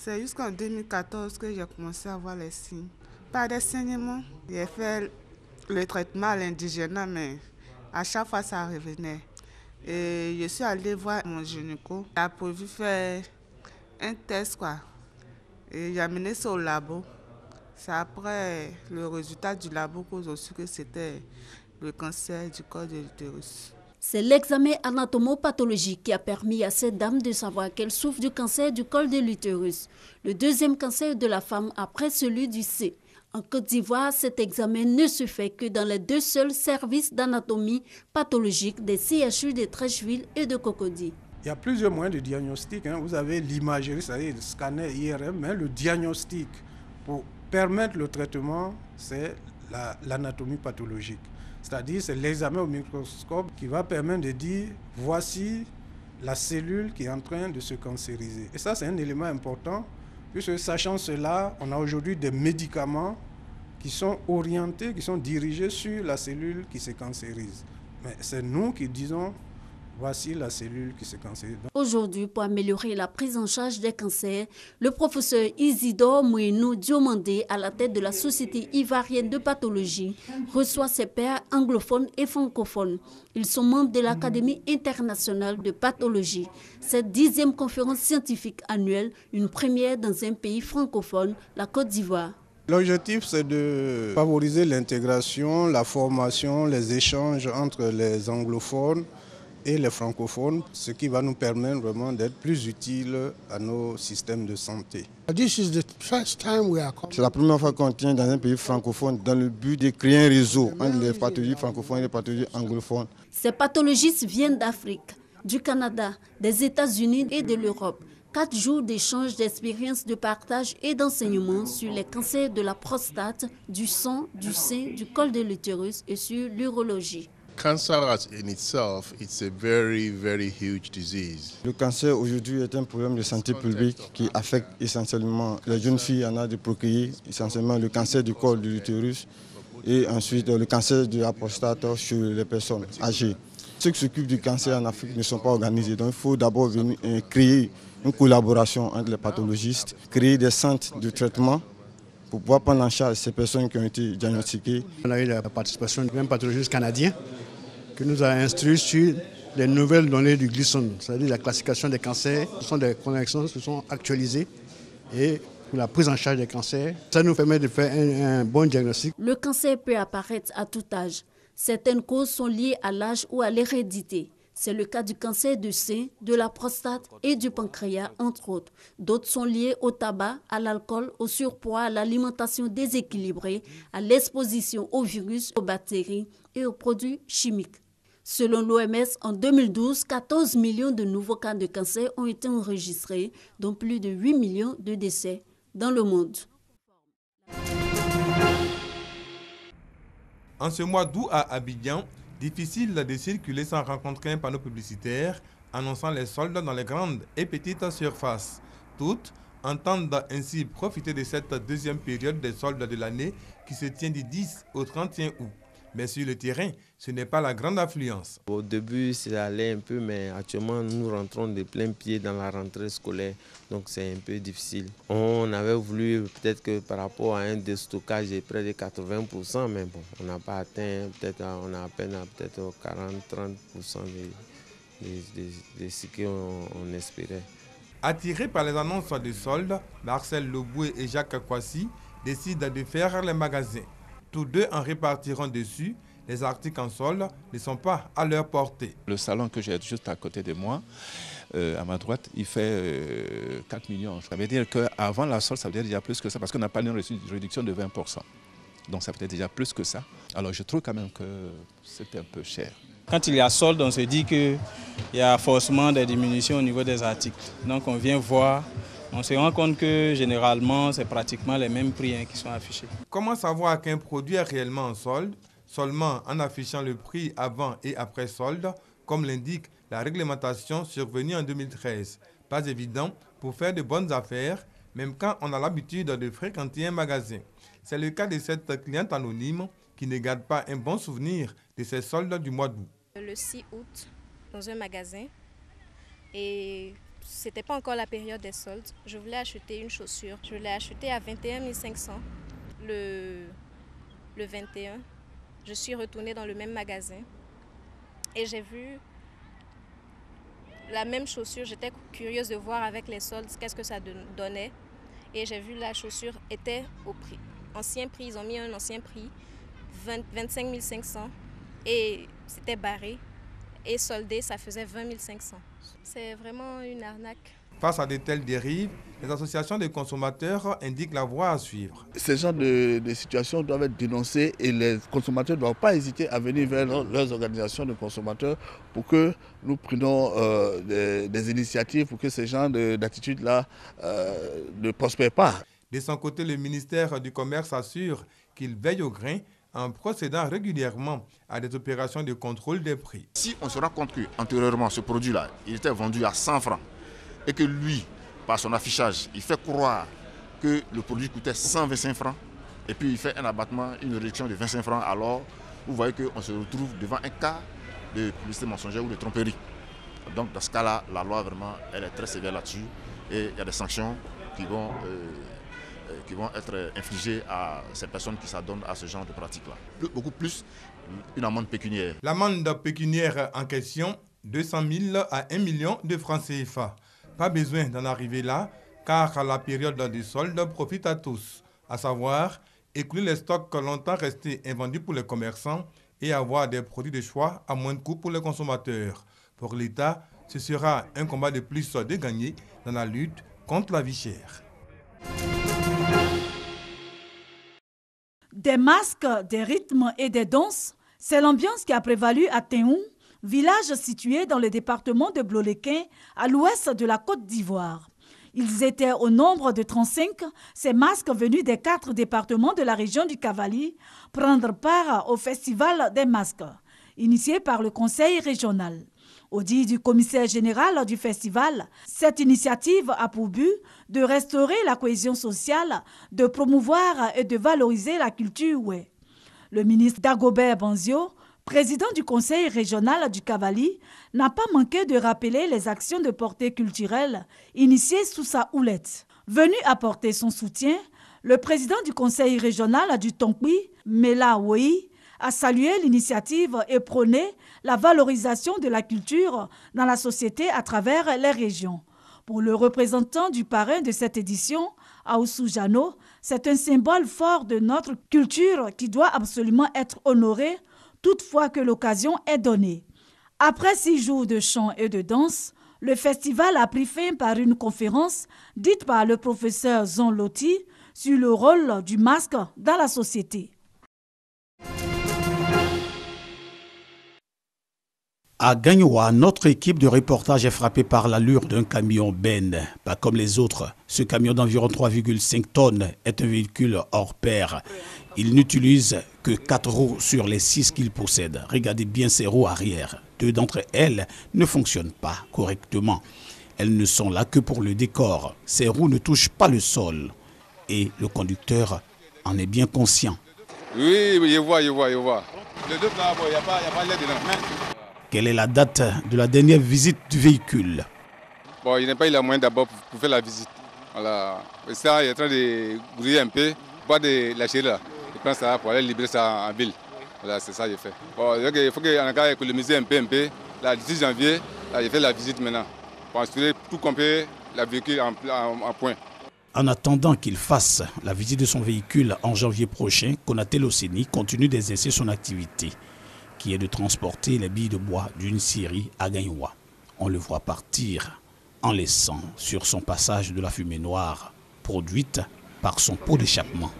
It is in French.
C'est jusqu'en 2014 que j'ai commencé à voir les signes. Pas des saignements. J'ai fait le traitement à l'indigène, mais à chaque fois ça revenait. Et je suis allée voir mon gynéco. Il a prévu faire un test, quoi. Et j'ai amené ça au labo. C'est après le résultat du labo que j'ai su que c'était le cancer du col de l'utérus. C'est l'examen anatomopathologique qui a permis à cette dame de savoir qu'elle souffre du cancer du col de l'utérus, le deuxième cancer de la femme après celui du sein. En Côte d'Ivoire, cet examen ne se fait que dans les 2 seuls services d'anatomie pathologique des CHU de Treichville et de Cocody. Il y a plusieurs moyens de diagnostic. Vous avez l'imagerie, c'est-à-dire le scanner IRM, mais le diagnostic pour permettre le traitement, c'est l'anatomie pathologique. C'est-à-dire c'est l'examen au microscope qui va permettre de dire voici la cellule qui est en train de se cancériser. Et ça, c'est un élément important, puisque sachant cela, on a aujourd'hui des médicaments qui sont orientés, qui sont dirigés sur la cellule qui se cancérise. Mais c'est nous qui disons voici la cellule qui se cancérise. Aujourd'hui, pour améliorer la prise en charge des cancers, le professeur Isidore Mouenou Diomandé, à la tête de la Société ivoirienne de pathologie, reçoit ses pairs anglophones et francophones. Ils sont membres de l'Académie internationale de pathologie. Cette 10e conférence scientifique annuelle, une première dans un pays francophone, la Côte d'Ivoire. L'objectif, c'est de favoriser l'intégration, la formation, les échanges entre les anglophones et les francophones, ce qui va nous permettre vraiment d'être plus utiles à nos systèmes de santé. C'est la première fois qu'on vient dans un pays francophone dans le but de créer un réseau entre les pathologies francophones et les pathologies anglophones. Ces pathologistes viennent d'Afrique, du Canada, des États-Unis et de l'Europe. 4 jours d'échanges, d'expériences, de partage et d'enseignement sur les cancers de la prostate, du sang, du sein, du col de l'utérus et sur l'urologie. Cancer in itself, it's a very, very huge disease. Le cancer aujourd'hui est un problème de santé publique qui affecte essentiellement les jeunes filles. Il y en a de procréer, essentiellement le cancer du col de l'utérus et ensuite le cancer de la prostate chez les personnes âgées. Ceux qui s'occupent du cancer en Afrique ne sont pas organisés. Donc il faut d'abord venir créer une collaboration entre les pathologistes, créer des centres de traitement pour pouvoir prendre en charge ces personnes qui ont été diagnostiquées. On a eu la participation d'un pathologiste canadien qui nous a instruit sur les nouvelles données du glissone, c'est-à-dire la classification des cancers. Ce sont des connaissances qui sont actualisées et pour la prise en charge des cancers. Ça nous permet de faire un bon diagnostic. Le cancer peut apparaître à tout âge. Certaines causes sont liées à l'âge ou à l'hérédité. C'est le cas du cancer du sein, de la prostate et du pancréas, entre autres. D'autres sont liés au tabac, à l'alcool, au surpoids, à l'alimentation déséquilibrée, à l'exposition aux virus, aux bactéries et aux produits chimiques. Selon l'OMS, en 2012, 14 millions de nouveaux cas de cancer ont été enregistrés, dont plus de 8 millions de décès dans le monde. En ce mois d'août à Abidjan, difficile de circuler sans rencontrer un panneau publicitaire annonçant les soldes dans les grandes et petites surfaces. Toutes entendent ainsi profiter de cette deuxième période des soldes de l'année qui se tient du 10 au 31 août. Mais sur le terrain, ce n'est pas la grande affluence. Au début, ça allait un peu, mais actuellement, nous rentrons de plein pied dans la rentrée scolaire, donc c'est un peu difficile. On avait voulu peut-être que par rapport à un déstockage de près de 80%, mais bon, on n'a pas atteint, peut-être on a à peine peut-être 40-30% de ce qu'on espérait. Attirés par les annonces de soldes, Marcel Leboué et Jacques Kwasi décident de faire les magasins. Tous deux en répartiront dessus. Les articles en solde ne sont pas à leur portée. Le salon que j'ai juste à côté de moi, à ma droite, il fait 4 millions. Ça veut dire qu'avant la solde, ça veut dire déjà plus que ça, parce qu'on n'a pas une réduction de 20%. Donc ça veut dire déjà plus que ça. Alors je trouve quand même que c'est un peu cher. Quand il y a solde, on se dit qu'il y a forcément des diminutions au niveau des articles. Donc on vient voir. On se rend compte que généralement, c'est pratiquement les mêmes prix qui sont affichés. Comment savoir qu'un produit est réellement en solde? Seulement en affichant le prix avant et après solde, comme l'indique la réglementation survenue en 2013. Pas évident pour faire de bonnes affaires, même quand on a l'habitude de fréquenter un magasin. C'est le cas de cette cliente anonyme qui ne garde pas un bon souvenir de ses soldes du mois d'août. Le 6 août, dans un magasin, et c'était pas encore la période des soldes. Je voulais acheter une chaussure. Je l'ai achetée à 21 500 le 21. Je suis retournée dans le même magasin et j'ai vu la même chaussure. J'étais curieuse de voir avec les soldes qu'est-ce que ça donnait. Et j'ai vu la chaussure était au prix. Ancien prix, ils ont mis un ancien prix, 25 500. Et c'était barré. Et soldé, ça faisait 20 500. C'est vraiment une arnaque. Face à de telles dérives, les associations de consommateurs indiquent la voie à suivre. Ces genres de situations doivent être dénoncées et les consommateurs ne doivent pas hésiter à venir vers leurs organisations de consommateurs pour que nous prenions des initiatives pour que ces genres d'attitudes-là ne prospèrent pas. De son côté, le ministère du Commerce assure qu'il veille au grain en procédant régulièrement à des opérations de contrôle des prix. Si on se rend compte qu'antérieurement, ce produit-là, il était vendu à 100 francs et que lui, par son affichage, il fait croire que le produit coûtait 125 francs et puis il fait un abattement, une réduction de 25 francs, alors vous voyez qu'on se retrouve devant un cas de publicité mensongère ou de tromperie. Donc dans ce cas-là, la loi vraiment, elle est très sévère là-dessus et il y a des sanctions qui vont être infligées à ces personnes qui s'adonnent à ce genre de pratiques-là. Beaucoup plus une amende pécuniaire. L'amende pécuniaire en question, 200 000 à 1 million de francs CFA. Pas besoin d'en arriver là, car la période de solde profite à tous, à savoir écouler les stocks longtemps restés invendus pour les commerçants et avoir des produits de choix à moins de coût pour les consommateurs. Pour l'État, ce sera un combat de plus de gagner dans la lutte contre la vie chère. Des masques, des rythmes et des danses, c'est l'ambiance qui a prévalu à Téhou, village situé dans le département de Bloléquin, à l'ouest de la Côte d'Ivoire. Ils étaient au nombre de 35, ces masques venus des 4 départements de la région du Cavali, prendre part au Festival des masques, initié par le Conseil régional. Au dit du commissaire général du festival, cette initiative a pour but de restaurer la cohésion sociale, de promouvoir et de valoriser la culture oué. Le ministre Dagobert Banzio, président du conseil régional du Cavali, n'a pas manqué de rappeler les actions de portée culturelle initiées sous sa houlette. Venu apporter son soutien, le président du conseil régional du Tonkwi, Mela Woi, a salué l'initiative et prôné la valorisation de la culture dans la société à travers les régions. Pour le représentant du parrain de cette édition, Aoussou Jano, c'est un symbole fort de notre culture qui doit absolument être honoré toutefois que l'occasion est donnée. Après 6 jours de chant et de danse, le festival a pris fin par une conférence dite par le professeur Zon Loti sur le rôle du masque dans la société. À Gagnoua, notre équipe de reportage est frappée par l'allure d'un camion Ben. Pas comme les autres, ce camion d'environ 3,5 tonnes est un véhicule hors pair. Il n'utilise que 4 roues sur les 6 qu'il possède. Regardez bien ses roues arrière. 2 d'entre elles ne fonctionnent pas correctement. Elles ne sont là que pour le décor. Ces roues ne touchent pas le sol. Et le conducteur en est bien conscient. Oui, je vois. Les deux là, il n'y a pas l'air dedans. Quelle est la date de la dernière visite du véhicule? Bon, il n'a pas eu la moyen d'abord pour faire la visite. Voilà. Et ça, il est en train de grouiller un peu, boire de la chérie là. Il prend ça pour aller libérer ça en ville. Voilà, c'est ça que j'ai fait. Bon, il faut qu'on économise un peu. Là, le 10 janvier, là, j'ai fait la visite maintenant. Pour assurer tout complet la véhicule en point. En attendant qu'il fasse la visite de son véhicule en janvier prochain, Konaté Loseni continue d'exercer son activité, qui est de transporter les billes de bois d'une scierie à Gagnoua. On le voit partir en laissant sur son passage de la fumée noire produite par son pot d'échappement.